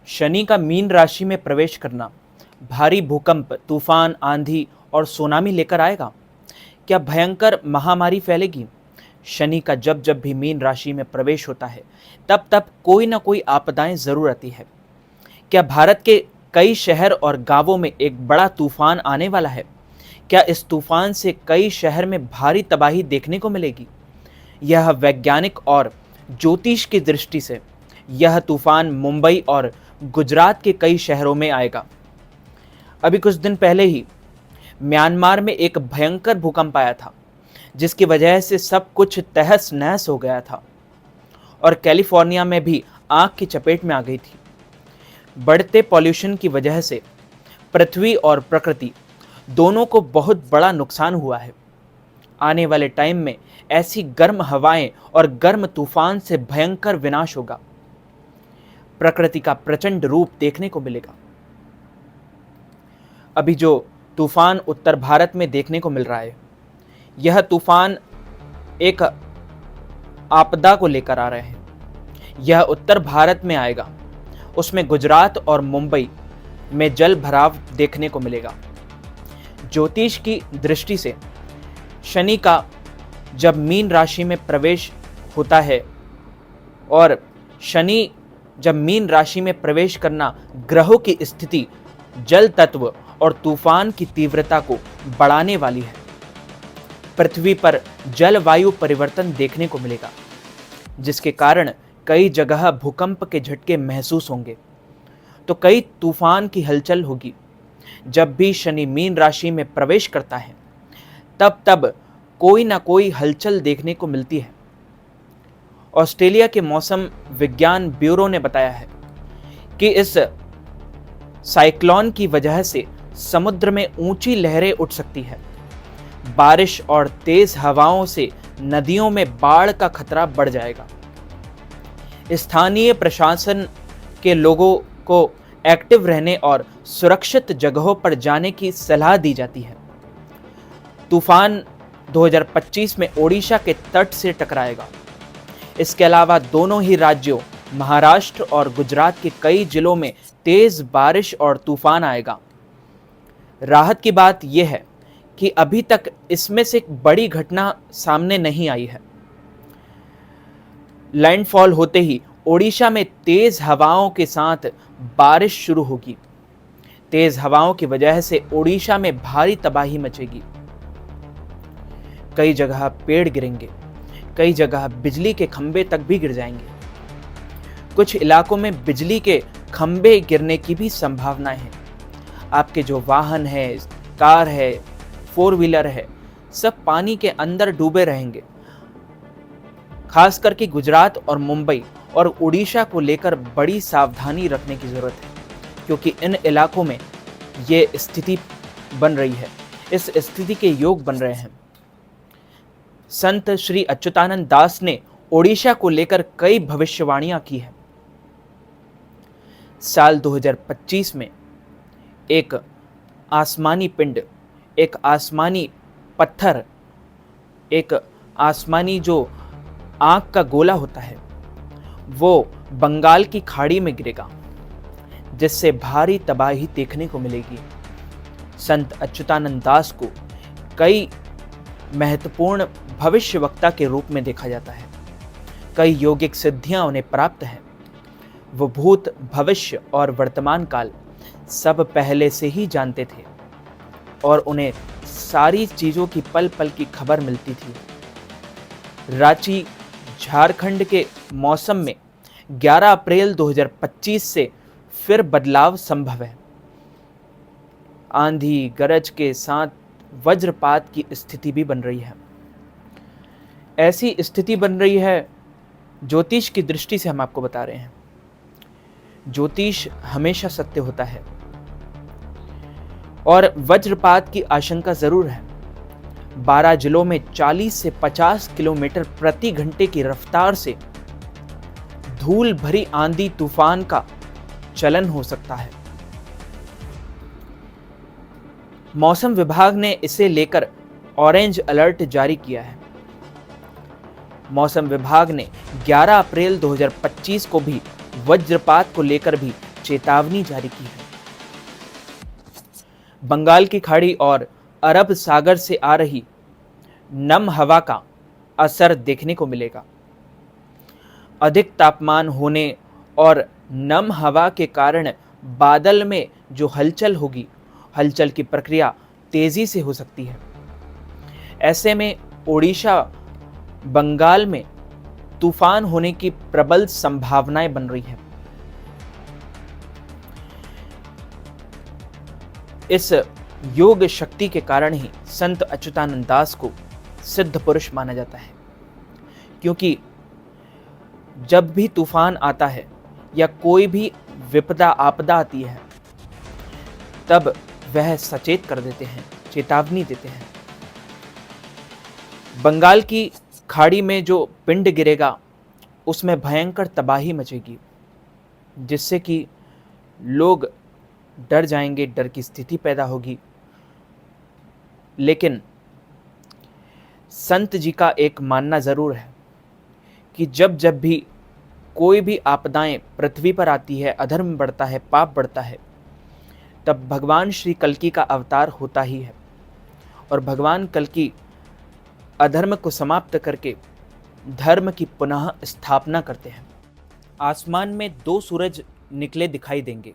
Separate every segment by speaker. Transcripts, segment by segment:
Speaker 1: शनि का मीन राशि में प्रवेश करना भारी भूकंप, तूफान, आंधी और सुनामी लेकर आएगा। क्या भयंकर महामारी फैलेगी? शनि का जब जब भी मीन राशि में प्रवेश होता है, तब तब कोई ना कोई आपदाएं जरूर आती है। क्या भारत के कई शहर और गांवों में एक बड़ा तूफान आने वाला है? क्या इस तूफान से कई शहर में भारी तबाही देखने को मिलेगी? यह वैज्ञानिक और ज्योतिष की दृष्टि से यह तूफान मुंबई और गुजरात के कई शहरों में आएगा। अभी कुछ दिन पहले ही म्यांमार में एक भयंकर भूकंप आया था, जिसकी वजह से सब कुछ तहस नहस हो गया था और कैलिफोर्निया में भी आग की चपेट में आ गई थी। बढ़ते पॉल्यूशन की वजह से पृथ्वी और प्रकृति दोनों को बहुत बड़ा नुकसान हुआ है। आने वाले टाइम में ऐसी गर्म हवाएं और गर्म तूफान से भयंकर विनाश होगा। प्रकृति का प्रचंड रूप देखने को मिलेगा। अभी जो तूफान उत्तर भारत में देखने को मिल रहा है, यह तूफान एक आपदा को लेकर आ रहे हैं। यह उत्तर भारत में आएगा, उसमें गुजरात और मुंबई में जल भराव देखने को मिलेगा। ज्योतिष की दृष्टि से शनि का जब मीन राशि में प्रवेश होता है और शनि जब मीन राशि में प्रवेश करना ग्रहों की स्थिति, जल तत्व और तूफान की तीव्रता को बढ़ाने वाली है। पृथ्वी पर जलवायु परिवर्तन देखने को मिलेगा, जिसके कारण कई जगह भूकंप के झटके महसूस होंगे, तो कई तूफान की हलचल होगी। जब भी शनि मीन राशि में प्रवेश करता है, तब तब कोई ना कोई हलचल देखने को मिलती है। ऑस्ट्रेलिया के मौसम विज्ञान ब्यूरो ने बताया है कि इस साइक्लोन की वजह से समुद्र में ऊंची लहरें उठ सकती है। बारिश और तेज हवाओं से नदियों में बाढ़ का खतरा बढ़ जाएगा। स्थानीय प्रशासन के लोगों को एक्टिव रहने और सुरक्षित जगहों पर जाने की सलाह दी जाती है। तूफान 2025 में ओडिशा के तट से टकराएगा। इसके अलावा दोनों ही राज्यों महाराष्ट्र और गुजरात के कई जिलों में तेज बारिश और तूफान आएगा। राहत की बात यह है कि अभी तक इसमें से बड़ी घटना सामने नहीं आई है। लैंडफॉल होते ही ओडिशा में तेज हवाओं के साथ बारिश शुरू होगी। तेज हवाओं की वजह से ओडिशा में भारी तबाही मचेगी। कई जगह पेड़ गिरेंगे, कई जगह बिजली के खंभे तक भी गिर जाएंगे। कुछ इलाकों में बिजली के खंभे गिरने की भी संभावना है। आपके जो वाहन है, कार है, 4 व्हीलर है, सब पानी के अंदर डूबे रहेंगे। खास करके गुजरात और मुंबई और उड़ीसा को लेकर बड़ी सावधानी रखने की जरूरत है, क्योंकि इन इलाकों में ये स्थिति बन रही है, इस स्थिति के योग बन रहे हैं। संत श्री अच्युतानंद दास ने ओडिशा को लेकर कई भविष्यवाणियां की है। साल 2025 में एक आसमानी पिंड, एक आसमानी पत्थर, एक आसमानी जो आग का गोला होता है, वो बंगाल की खाड़ी में गिरेगा, जिससे भारी तबाही देखने को मिलेगी। संत अच्युतानंद दास को कई महत्वपूर्ण भविष्यवक्ता के रूप में देखा जाता है। कई यौगिक सिद्धियां उन्हें प्राप्त हैं। वो भूत, भविष्य और वर्तमान काल सब पहले से ही जानते थे और उन्हें सारी चीजों की पल पल की खबर मिलती थी। रांची, झारखंड के मौसम में 11 अप्रैल 2025 से फिर बदलाव संभव है। आंधी गरज के साथ वज्रपात की स्थिति भी बन रही है। ऐसी स्थिति बन रही है, ज्योतिष की दृष्टि से हम आपको बता रहे हैं। ज्योतिष हमेशा सत्य होता है और वज्रपात की आशंका जरूर है। 12 जिलों में 40 से 50 किलोमीटर प्रति घंटे की रफ्तार से धूल भरी आंधी तूफान का चलन हो सकता है। मौसम विभाग ने इसे लेकर ऑरेंज अलर्ट जारी किया है। मौसम विभाग ने 11 अप्रैल 2025 को भी वज्रपात को लेकर भी चेतावनी जारी की है। बंगाल की खाड़ी और अरब सागर से आ रही नम हवा का असर देखने को मिलेगा। अधिक तापमान होने और नम हवा के कारण बादल में जो हलचल होगी, हलचल की प्रक्रिया तेजी से हो सकती है। ऐसे में ओडिशा, बंगाल में तूफान होने की प्रबल संभावनाएं बन रही हैं। इस योग शक्ति के कारण ही संत अच्युतानंद दास को सिद्ध पुरुष माना जाता है, क्योंकि जब भी तूफान आता है या कोई भी विपदा आपदा आती है, तब वह सचेत कर देते हैं, चेतावनी देते हैं। बंगाल की खाड़ी में जो पिंड गिरेगा, उसमें भयंकर तबाही मचेगी, जिससे कि लोग डर जाएंगे, डर की स्थिति पैदा होगी। लेकिन संत जी का एक मानना जरूर है कि जब जब भी कोई भी आपदाएं पृथ्वी पर आती है, अधर्म बढ़ता है, पाप बढ़ता है, तब भगवान श्री कल्कि का अवतार होता ही है। और भगवान कल्कि अधर्म को समाप्त करके धर्म की पुनः स्थापना करते हैं। आसमान में 2 सूरज निकले दिखाई देंगे।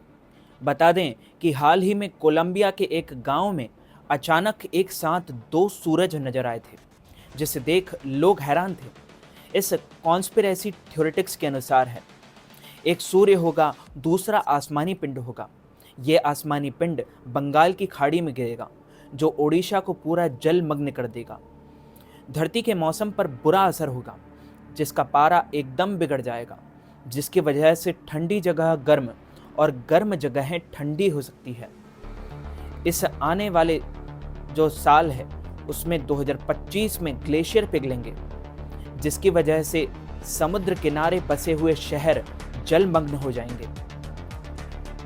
Speaker 1: बता दें कि हाल ही में कोलंबिया के एक गांव में अचानक एक साथ 2 सूरज नजर आए थे, जिसे देख लोग हैरान थे। इस कॉन्स्पिरेसी थ्योरेटिक्स के अनुसार है, एक सूर्य होगा, दूसरा आसमानी पिंड होगा। ये आसमानी पिंड बंगाल की खाड़ी में गिरेगा, जो ओडिशा को पूरा जलमग्न कर देगा। धरती के मौसम पर बुरा असर होगा, जिसका पारा एकदम बिगड़ जाएगा, जिसकी वजह से ठंडी जगह गर्म और गर्म जगहें ठंडी हो सकती है। इस आने वाले जो साल है, उसमें 2025 में ग्लेशियर पिघलेंगे, जिसकी वजह से समुद्र किनारे बसे हुए शहर जलमग्न हो जाएंगे।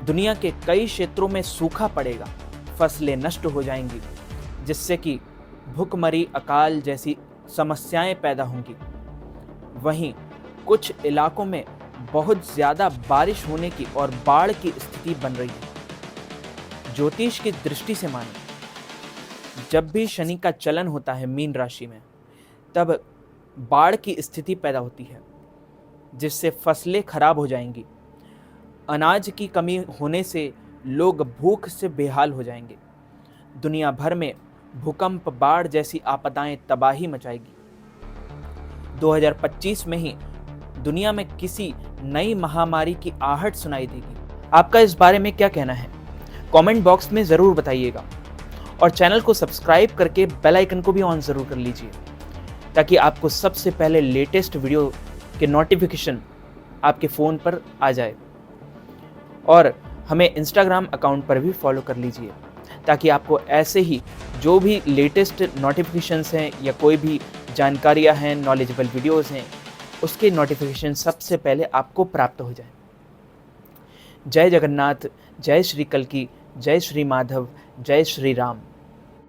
Speaker 1: दुनिया के कई क्षेत्रों में सूखा पड़ेगा, फसलें नष्ट हो जाएंगी, जिससे कि भूखमरी, अकाल जैसी समस्याएं पैदा होंगी। वहीं कुछ इलाकों में बहुत ज़्यादा बारिश होने की और बाढ़ की स्थिति बन रही है। ज्योतिष की दृष्टि से माने, जब भी शनि का चलन होता है मीन राशि में, तब बाढ़ की स्थिति पैदा होती है, जिससे फसलें खराब हो जाएंगी। अनाज की कमी होने से लोग भूख से बेहाल हो जाएंगे। दुनिया भर में भूकंप, बाढ़ जैसी आपदाएं तबाही मचाएगी। 2025 में ही दुनिया में किसी नई महामारी की आहट सुनाई देगी। आपका इस बारे में क्या कहना है? कमेंट बॉक्स में ज़रूर बताइएगा और चैनल को सब्सक्राइब करके बेल आइकन को भी ऑन ज़रूर कर लीजिए, ताकि आपको सबसे पहले लेटेस्ट वीडियो के नोटिफिकेशन आपके फ़ोन पर आ जाए। और हमें इंस्टाग्राम अकाउंट पर भी फॉलो कर लीजिए, ताकि आपको ऐसे ही जो भी लेटेस्ट नोटिफिकेशंस हैं या कोई भी जानकारियां हैं, नॉलेजेबल वीडियोस हैं, उसके नोटिफिकेशन सबसे पहले आपको प्राप्त हो जाए। जय जगन्नाथ, जय श्री कल्कि, जय श्री माधव, जय श्री राम।